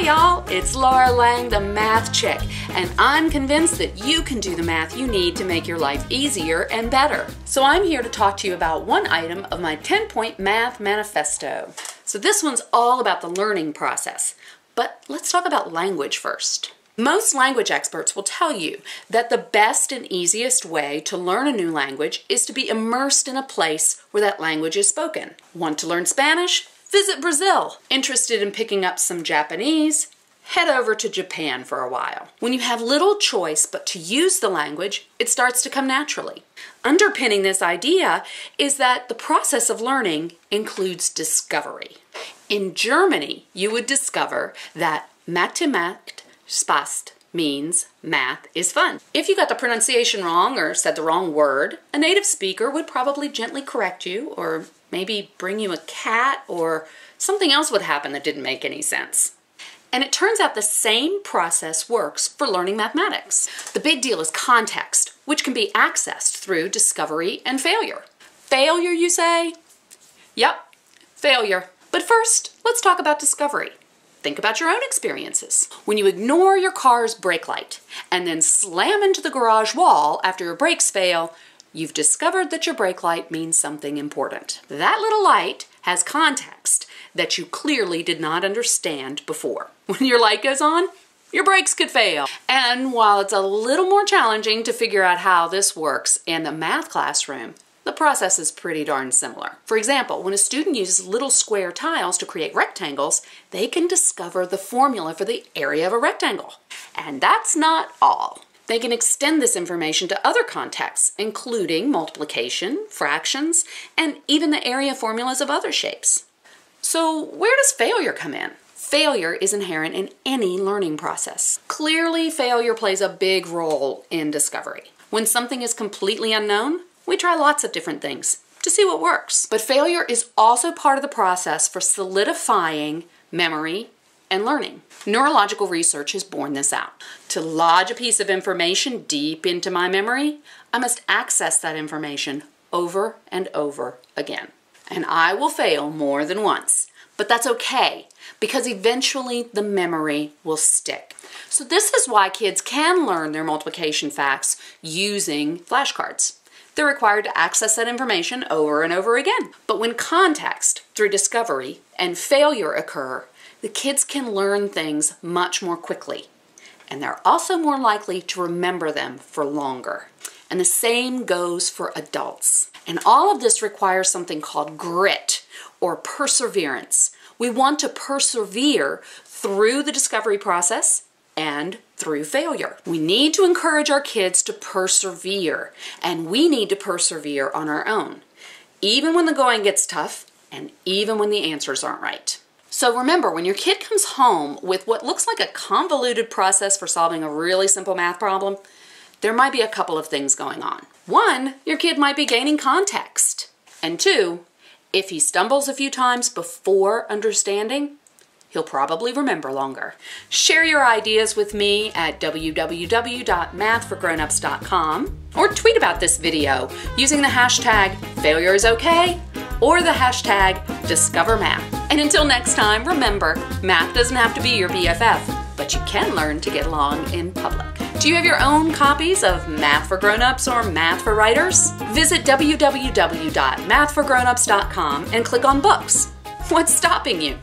y'all, it's Laura Lang, the Math Chick, and I'm convinced that you can do the math you need to make your life easier and better. So I'm here to talk to you about one item of my 10-point math manifesto. So this one's all about the learning process, but let's talk about language first. Most language experts will tell you that the best and easiest way to learn a new language is to be immersed in a place where that language is spoken. Want to learn Spanish? Visit Brazil. Interested in picking up some Japanese? Head over to Japan for a while. When you have little choice but to use the language, it starts to come naturally. Underpinning this idea is that the process of learning includes discovery. In Germany, you would discover that Mathematik Spaß means math is fun. If you got the pronunciation wrong or said the wrong word, a native speaker would probably gently correct you, or maybe bring you a cat, or something else would happen that didn't make any sense. And it turns out the same process works for learning mathematics. The big deal is context, which can be accessed through discovery and failure. Failure, you say? Yep, failure. But first, let's talk about discovery. Think about your own experiences. When you ignore your car's brake light and then slam into the garage wall after your brakes fail, you've discovered that your brake light means something important. That little light has context that you clearly did not understand before. When your light goes on, your brakes could fail. And while it's a little more challenging to figure out how this works in the math classroom, the process is pretty darn similar. For example, when a student uses little square tiles to create rectangles, they can discover the formula for the area of a rectangle. And that's not all. They can extend this information to other contexts, including multiplication, fractions, and even the area formulas of other shapes. So where does failure come in? Failure is inherent in any learning process. Clearly, failure plays a big role in discovery. When something is completely unknown, we try lots of different things to see what works. But failure is also part of the process for solidifying memory and learning. Neurological research has borne this out. To lodge a piece of information deep into my memory, I must access that information over and over again. And I will fail more than once, but that's okay, because eventually the memory will stick. So this is why kids can learn their multiplication facts using flashcards. They're required to access that information over and over again. But when context, through discovery, and failure occur, the kids can learn things much more quickly. And they're also more likely to remember them for longer. And the same goes for adults. And all of this requires something called grit or perseverance. We want to persevere through the discovery process and through failure. We need to encourage our kids to persevere, and we need to persevere on our own, even when the going gets tough and even when the answers aren't right. So remember, when your kid comes home with what looks like a convoluted process for solving a really simple math problem, there might be a couple of things going on. One, your kid might be gaining context. And two, if he stumbles a few times before understanding, he'll probably remember longer. Share your ideas with me at www.mathforgrownups.com or tweet about this video using the hashtag #FailureIsOkay or the hashtag #DiscoverMath. And until next time, remember, math doesn't have to be your BFF, but you can learn to get along in public. Do you have your own copies of Math for Grown-Ups or Math for Writers? Visit www.mathforgrownups.com and click on books. What's stopping you?